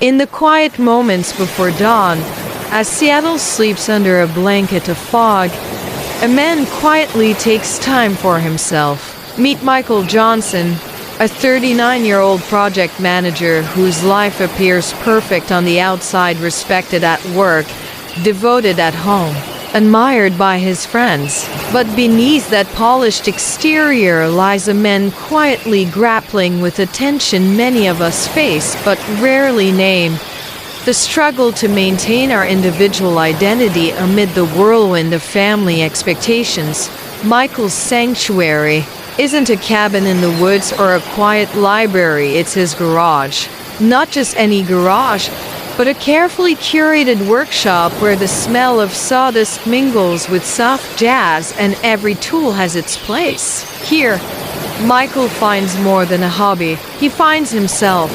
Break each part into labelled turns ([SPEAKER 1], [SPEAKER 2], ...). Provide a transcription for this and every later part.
[SPEAKER 1] In the quiet moments before dawn, as Seattle sleeps under a blanket of fog, a man quietly takes time for himself. Meet Michael Johnson, a 39-year-old project manager whose life appears perfect on the outside, respected at work, devoted at home, admired by his friends. But beneath that polished exterior lies a man quietly grappling with a tension many of us face but rarely name: the struggle to maintain our individual identity amid the whirlwind of family expectations. Michael's sanctuary isn't a cabin in the woods or a quiet library, it's his garage. Not just any garage, but a carefully curated workshop where the smell of sawdust mingles with soft jazz and every tool has its place. Here, Michael finds more than a hobby. He finds himself.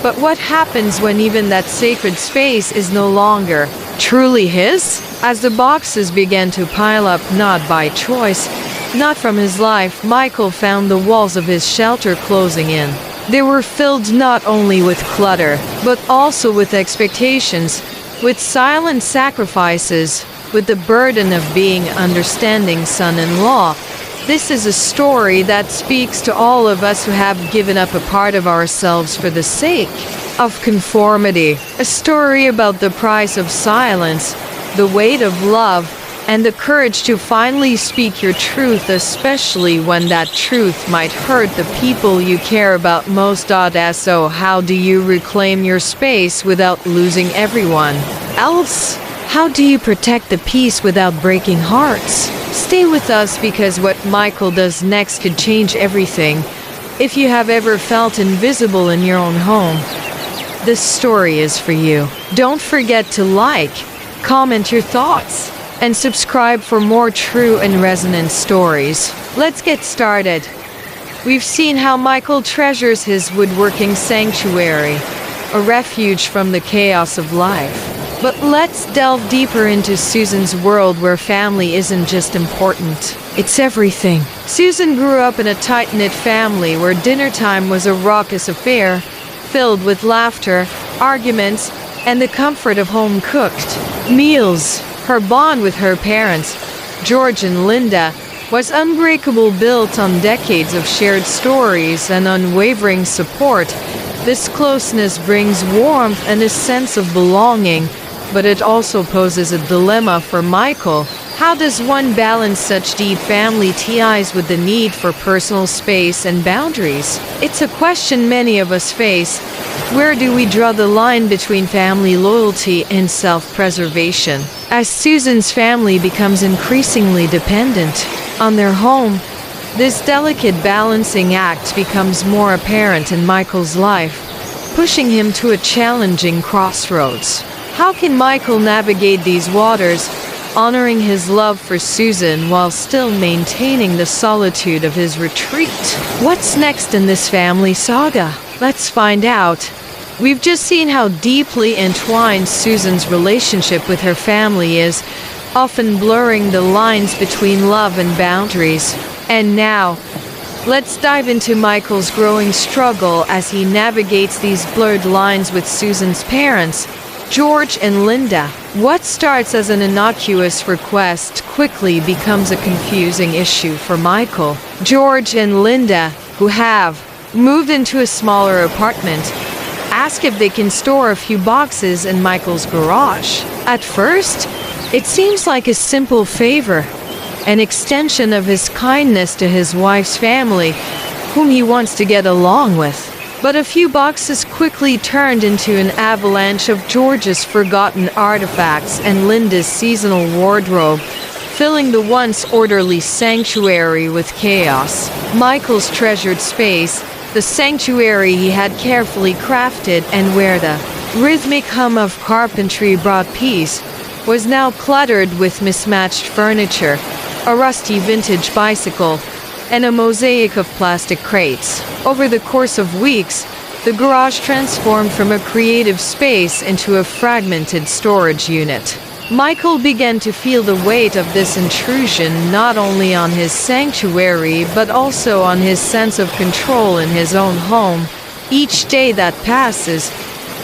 [SPEAKER 1] But what happens when even that sacred space is no longer truly his? As the boxes began to pile up, not by choice, not from his life, Michael found the walls of his shelter closing in. They were filled not only with clutter, but also with expectations, with silent sacrifices, with the burden of being understanding son-in-law. This is a story that speaks to all of us who have given up a part of ourselves for the sake of conformity. A story about the price of silence, the weight of love, and the courage to finally speak your truth, especially when that truth might hurt the people you care about most. So how do you reclaim your space without losing everyone else? How do you protect the peace without breaking hearts? Stay with us, because what Michael does next could change everything. If you have ever felt invisible in your own home, this story is for you. Don't forget to like, comment your thoughts, and subscribe for more true and resonant stories. Let's get started. We've seen how Michael treasures his woodworking sanctuary, a refuge from the chaos of life. But let's delve deeper into Susan's world, where family isn't just important, it's everything. Susan grew up in a tight-knit family where dinner time was a raucous affair, filled with laughter, arguments, and the comfort of home-cooked meals. Her bond with her parents, George and Linda, was unbreakable, built on decades of shared stories and unwavering support. This closeness brings warmth and a sense of belonging, but it also poses a dilemma for Michael. How does one balance such deep family ties with the need for personal space and boundaries? It's a question many of us face. Where do we draw the line between family loyalty and self-preservation? As Susan's family becomes increasingly dependent on their home, this delicate balancing act becomes more apparent in Michael's life, pushing him to a challenging crossroads. How can Michael navigate these waters, honoring his love for Susan while still maintaining the solitude of his retreat? What's next in this family saga? Let's find out. We've just seen how deeply entwined Susan's relationship with her family is, often blurring the lines between love and boundaries. And now, let's dive into Michael's growing struggle as he navigates these blurred lines with Susan's parents, George and Linda. What starts as an innocuous request quickly becomes a confusing issue for Michael. George and Linda, who have moved into a smaller apartment, ask if they can store a few boxes in Michael's garage. At first, it seems like a simple favor, an extension of his kindness to his wife's family, whom he wants to get along with. But a few boxes quickly turned into an avalanche of George's forgotten artifacts and Linda's seasonal wardrobe, filling the once orderly sanctuary with chaos. Michael's treasured space, the sanctuary he had carefully crafted and where the rhythmic hum of carpentry brought peace, was now cluttered with mismatched furniture, a rusty vintage bicycle, and a mosaic of plastic crates. Over the course of weeks, the garage transformed from a creative space into a fragmented storage unit. Michael began to feel the weight of this intrusion not only on his sanctuary but also on his sense of control in his own home. Each day that passes,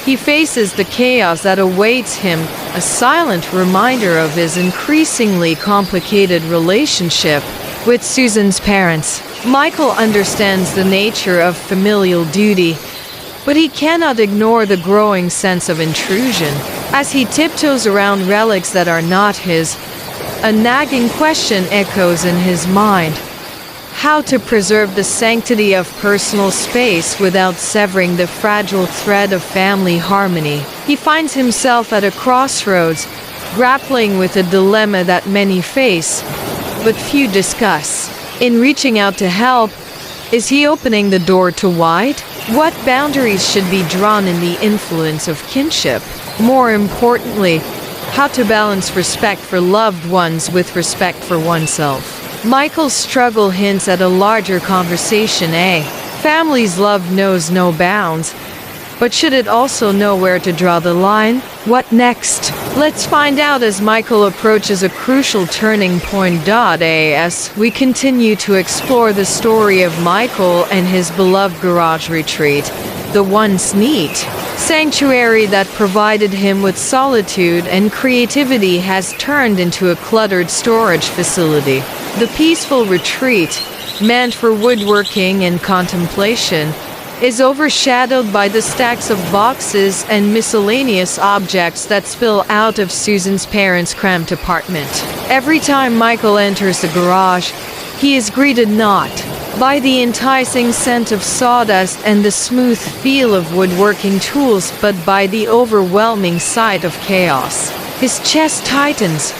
[SPEAKER 1] he faces the chaos that awaits him, a silent reminder of his increasingly complicated relationship with Susan's parents. Michael understands the nature of familial duty, but he cannot ignore the growing sense of intrusion. As he tiptoes around relics that are not his, a nagging question echoes in his mind: how to preserve the sanctity of personal space without severing the fragile thread of family harmony. He finds himself at a crossroads, grappling with a dilemma that many face, but few discuss. In reaching out to help, is he opening the door too wide? What boundaries should be drawn in the influence of kinship? More importantly, how to balance respect for loved ones with respect for oneself. Michael's struggle hints at a larger conversation. Family's love knows no bounds, but should it also know where to draw the line? What next? Let's find out as Michael approaches a crucial turning point. As we continue to explore the story of Michael and his beloved garage retreat, the once neat sanctuary that provided him with solitude and creativity has turned into a cluttered storage facility. The peaceful retreat, meant for woodworking and contemplation, is overshadowed by the stacks of boxes and miscellaneous objects that spill out of Susan's parents' cramped apartment. Every time Michael enters the garage, he is greeted not by the enticing scent of sawdust and the smooth feel of woodworking tools, but by the overwhelming sight of chaos. His chest tightens,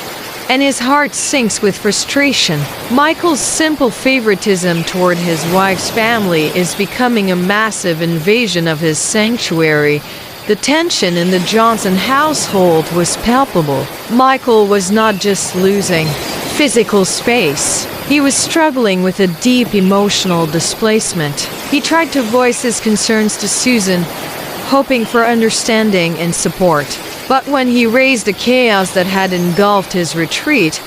[SPEAKER 1] and his heart sinks with frustration. Michael's simple favoritism toward his wife's family is becoming a massive invasion of his sanctuary. The tension in the Johnson household was palpable. Michael was not just losing physical space. He was struggling with a deep emotional displacement. He tried to voice his concerns to Susan, hoping for understanding and support. But when he raised the chaos that had engulfed his retreat,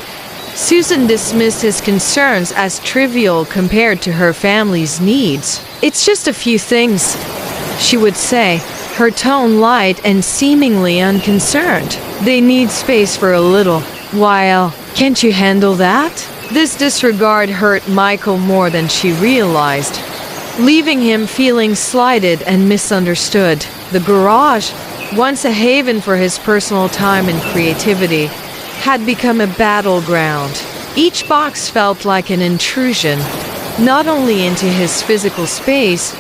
[SPEAKER 1] Susan dismissed his concerns as trivial compared to her family's needs. "It's just a few things," she would say, her tone light and seemingly unconcerned. "They need space for a little while. Can't you handle that?" This disregard hurt Michael more than she realized, leaving him feeling slighted and misunderstood. The garage, once a haven for his personal time and creativity, had become a battleground. Each box felt like an intrusion, not only into his physical space,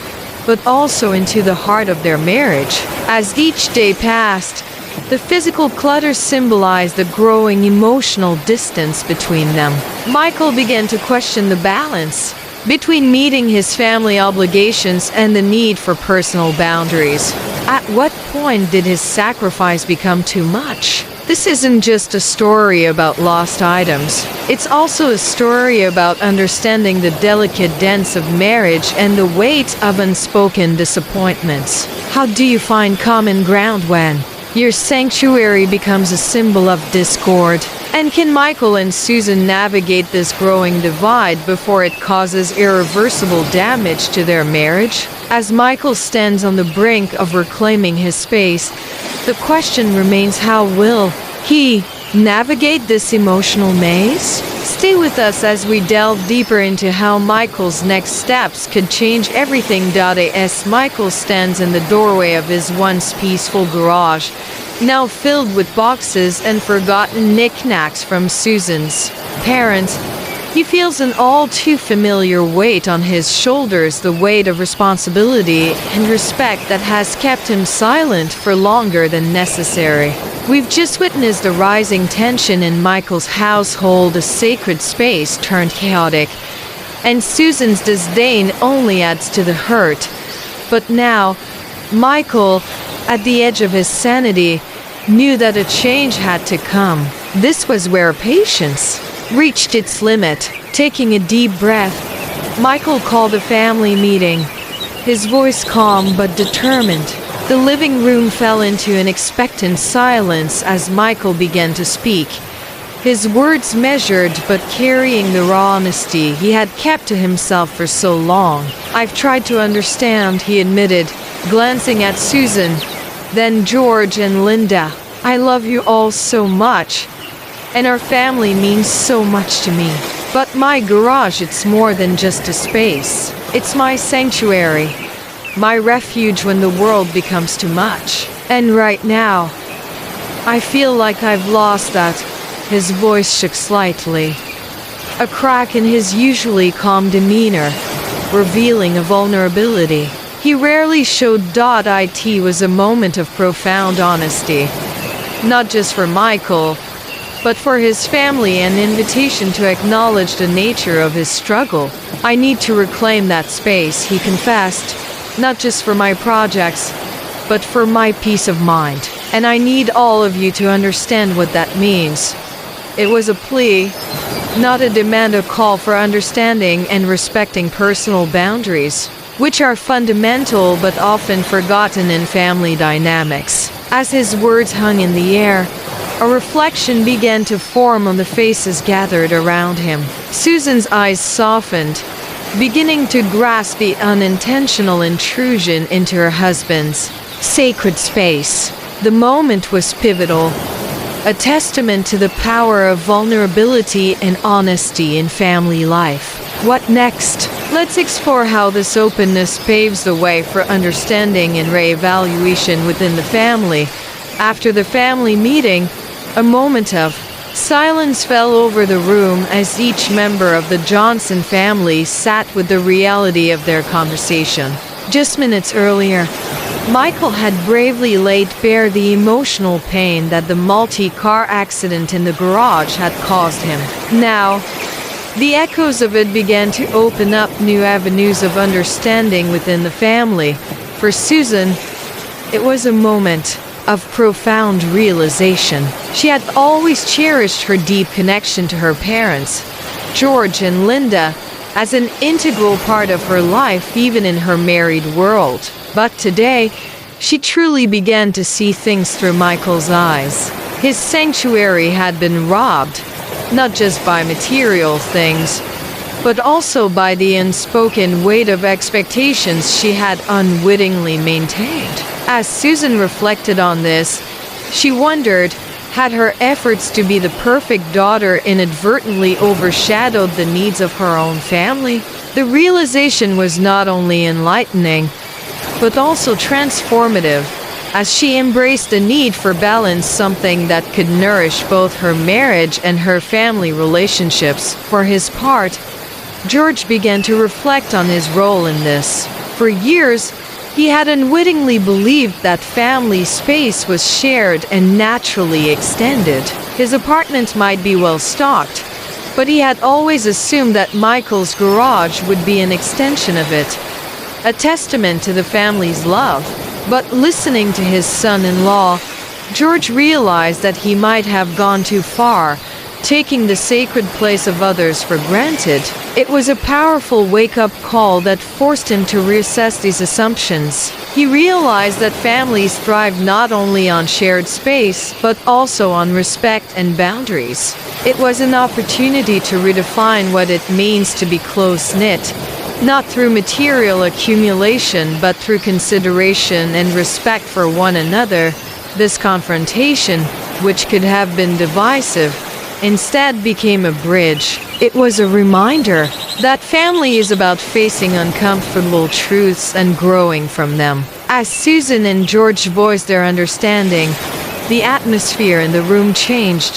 [SPEAKER 1] but also into the heart of their marriage. As each day passed, the physical clutter symbolized the growing emotional distance between them. Michael began to question the balance between meeting his family obligations and the need for personal boundaries. At what point did his sacrifice become too much? This isn't just a story about lost items. It's also a story about understanding the delicate dance of marriage and the weight of unspoken disappointments. How do you find common ground when your sanctuary becomes a symbol of discord? And can Michael and Susan navigate this growing divide before it causes irreversible damage to their marriage? As Michael stands on the brink of reclaiming his space, the question remains, how will he navigate this emotional maze? Stay with us as we delve deeper into how Michael's next steps could change everything. As Michael stands in the doorway of his once peaceful garage, now filled with boxes and forgotten knickknacks from Susan's parents, he feels an all too familiar weight on his shoulders, the weight of responsibility and respect that has kept him silent for longer than necessary. We've just witnessed the rising tension in Michael's household, a sacred space turned chaotic, and Susan's disdain only adds to the hurt. But now, Michael, at the edge of his sanity, knew that a change had to come. This was where patience reached its limit. Taking a deep breath, Michael called a family meeting, his voice calm but determined. The living room fell into an expectant silence as Michael began to speak, his words measured but carrying the raw honesty he had kept to himself for so long. "I've tried to understand," he admitted, glancing at Susan, Then George and Linda. I love you all so much, and our family means so much to me. But my garage, it's more than just a space. It's my sanctuary, my refuge when the world becomes too much. And right now, I feel like I've lost that. His voice shook slightly, a crack in his usually calm demeanor, revealing a vulnerability he rarely showed. It was a moment of profound honesty, not just for Michael, but for his family, an invitation to acknowledge the nature of his struggle. I need to reclaim that space, he confessed, not just for my projects, but for my peace of mind. And I need all of you to understand what that means. It was a plea, not a demand, a call for understanding and respecting personal boundaries, which are fundamental but often forgotten in family dynamics. As his words hung in the air, a reflection began to form on the faces gathered around him. Susan's eyes softened, beginning to grasp the unintentional intrusion into her husband's sacred space. The moment was pivotal, a testament to the power of vulnerability and honesty in family life. What next? Let's explore how this openness paves the way for understanding and re-evaluation within the family. After the family meeting, a moment of silence fell over the room as each member of the Johnson family sat with the reality of their conversation. Just minutes earlier, Michael had bravely laid bare the emotional pain that the multi-car accident in the garage had caused him. Now, the echoes of it began to open up new avenues of understanding within the family. For Susan, it was a moment of profound realization. She had always cherished her deep connection to her parents, George and Linda, as an integral part of her life, even in her married world. But today, she truly began to see things through Michael's eyes. His sanctuary had been robbed, not just by material things, but also by the unspoken weight of expectations she had unwittingly maintained. As Susan reflected on this, she wondered, had her efforts to be the perfect daughter inadvertently overshadowed the needs of her own family? The realization was not only enlightening, but also transformative, as she embraced the need for balance, something that could nourish both her marriage and her family relationships. For his part, George began to reflect on his role in this. For years, he had unwittingly believed that family space was shared and naturally extended. His apartment might be well stocked, but he had always assumed that Michael's garage would be an extension of it, a testament to the family's love. But listening to his son-in-law, George realized that he might have gone too far, taking the sacred place of others for granted. It was a powerful wake-up call that forced him to reassess these assumptions. He realized that families thrive not only on shared space, but also on respect and boundaries. It was an opportunity to redefine what it means to be close-knit, not through material accumulation, but through consideration and respect for one another. This confrontation, which could have been divisive, instead became a bridge. It was a reminder that family is about facing uncomfortable truths and growing from them. As Susan and George voiced their understanding, the atmosphere in the room changed,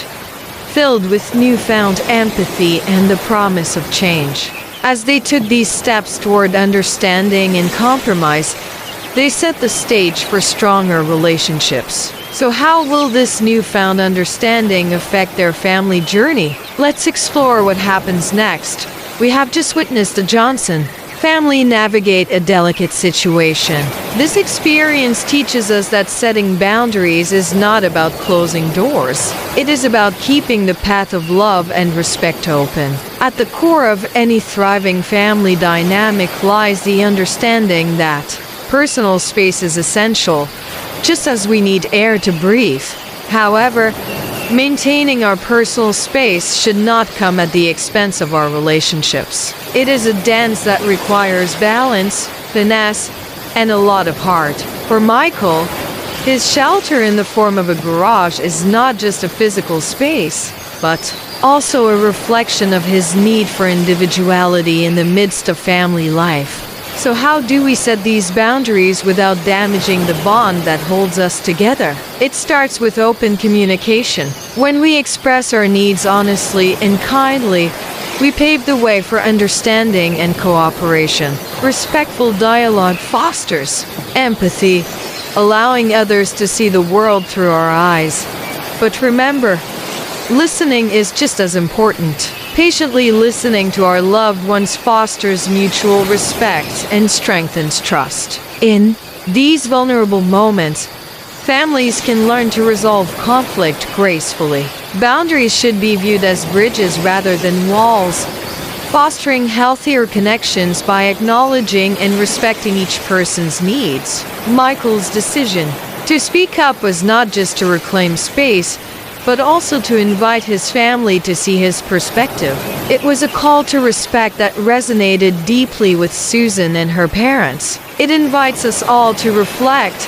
[SPEAKER 1] filled with newfound empathy and the promise of change. As they took these steps toward understanding and compromise, they set the stage for stronger relationships. So how will this newfound understanding affect their family journey? Let's explore what happens next. We have just witnessed the Johnson family navigate a delicate situation. This experience teaches us that setting boundaries is not about closing doors. It is about keeping the path of love and respect open. At the core of any thriving family dynamic lies the understanding that personal space is essential, just as we need air to breathe. However, maintaining our personal space should not come at the expense of our relationships. It is a dance that requires balance, finesse, and a lot of heart. For Michael, His shelter in the form of a garage is not just a physical space, but also a reflection of his need for individuality in the midst of family life. So how do we set these boundaries without damaging the bond that holds us together? It starts with open communication. When we express our needs honestly and kindly, we pave the way for understanding and cooperation. Respectful dialogue fosters empathy, allowing others to see the world through our eyes. But remember, listening is just as important. Patiently listening to our loved ones fosters mutual respect and strengthens trust. In these vulnerable moments, families can learn to resolve conflict gracefully. Boundaries should be viewed as bridges rather than walls, fostering healthier connections by acknowledging and respecting each person's needs. Michael's decision to speak up was not just to reclaim space, but also to invite his family to see his perspective. It was a call to respect that resonated deeply with Susan and her parents. It invites us all to reflect.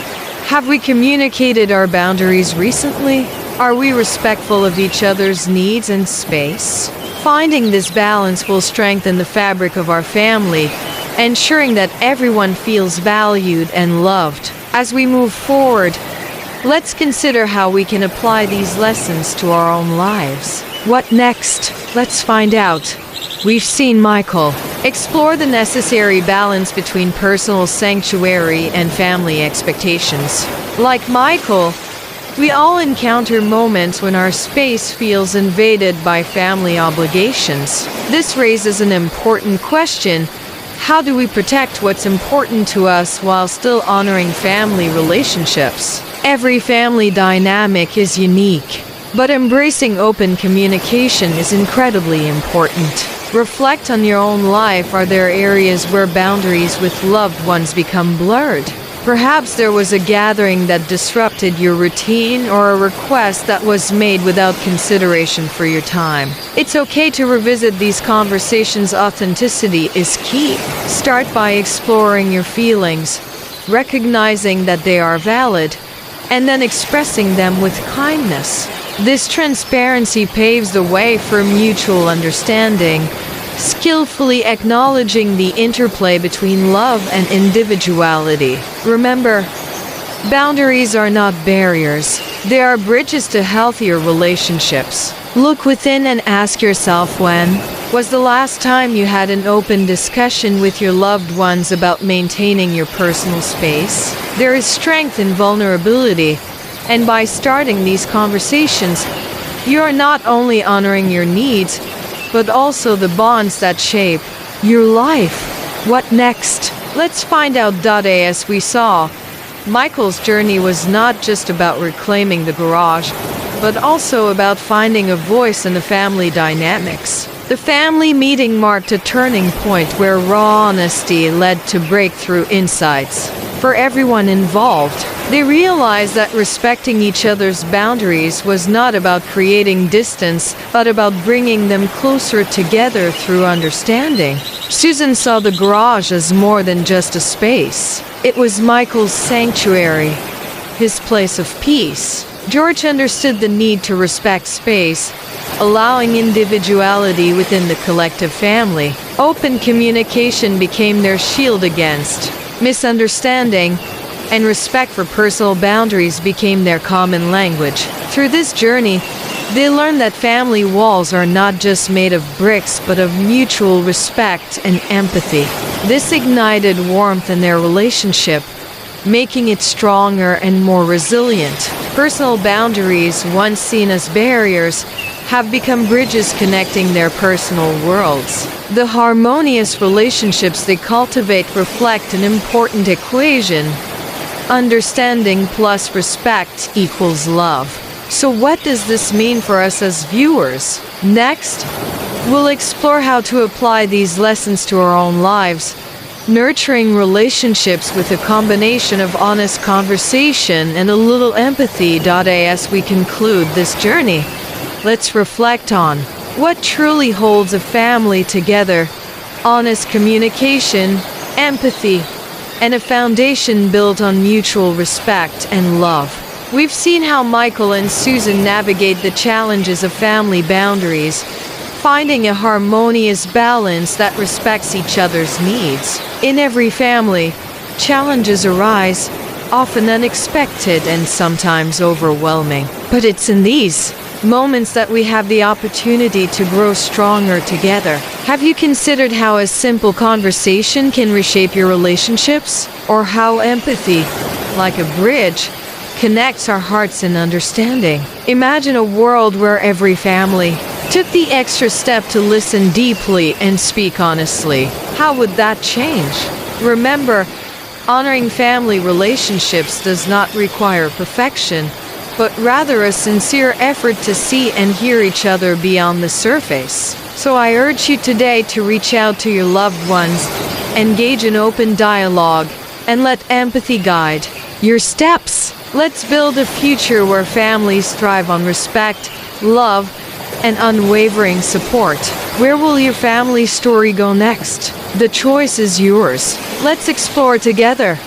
[SPEAKER 1] Have we communicated our boundaries recently? Are we respectful of each other's needs and space? Finding this balance will strengthen the fabric of our family, ensuring that everyone feels valued and loved. As we move forward, let's consider how we can apply these lessons to our own lives. What next? Let's find out. We've seen Michael explore the necessary balance between personal sanctuary and family expectations. Like Michael, we all encounter moments when our space feels invaded by family obligations. This raises an important question. How do we protect what's important to us while still honoring family relationships? Every family dynamic is unique, but embracing open communication is incredibly important. Reflect on your own life. Are there areas where boundaries with loved ones become blurred? Perhaps there was a gathering that disrupted your routine or a request that was made without consideration for your time. It's okay to revisit these conversations. Authenticity is key. Start by exploring your feelings, recognizing that they are valid, and then expressing them with kindness. This transparency paves the way for mutual understanding, skillfully acknowledging the interplay between love and individuality. Remember, boundaries are not barriers. They are bridges to healthier relationships. Look within and ask yourself, when was the last time you had an open discussion with your loved ones about maintaining your personal space? There is strength in vulnerability, and by starting these conversations, you are not only honoring your needs, but also the bonds that shape your life. What next? Let's find out. As we saw, Michael's journey was not just about reclaiming the garage, but also about finding a voice in the family dynamics. The family meeting marked a turning point where raw honesty led to breakthrough insights. For everyone involved, they realized that respecting each other's boundaries was not about creating distance, but about bringing them closer together through understanding. Susan saw the garage as more than just a space. It was Michael's sanctuary, his place of peace. George understood the need to respect space, allowing individuality within the collective family. Open communication became their shield against misunderstanding, and respect for personal boundaries became their common language. Through this journey, they learned that family walls are not just made of bricks, but of mutual respect and empathy. This ignited warmth in their relationship, making it stronger and more resilient. Personal boundaries, once seen as barriers, have become bridges connecting their personal worlds. The harmonious relationships they cultivate reflect an important equation. Understanding plus respect equals love. So what does this mean for us as viewers? Next, we'll explore how to apply these lessons to our own lives, nurturing relationships with a combination of honest conversation and a little empathy. As we conclude this journey, let's reflect on what truly holds a family together: honest communication, empathy, and a foundation built on mutual respect and love. We've seen how Michael and Susan navigate the challenges of family boundaries, finding a harmonious balance that respects each other's needs. In every family, challenges arise, often unexpected and sometimes overwhelming. But it's in these moments that we have the opportunity to grow stronger together. Have you considered how a simple conversation can reshape your relationships? Or how empathy, like a bridge, connects our hearts and understanding? Imagine a world where every family took the extra step to listen deeply and speak honestly. How would that change? Remember, honoring family relationships does not require perfection, but rather a sincere effort to see and hear each other beyond the surface. So I urge you today to reach out to your loved ones, engage in open dialogue, and let empathy guide your steps. Let's build a future where families thrive on respect, love, and unwavering support. Where will your family story go next? The choice is yours. Let's explore together.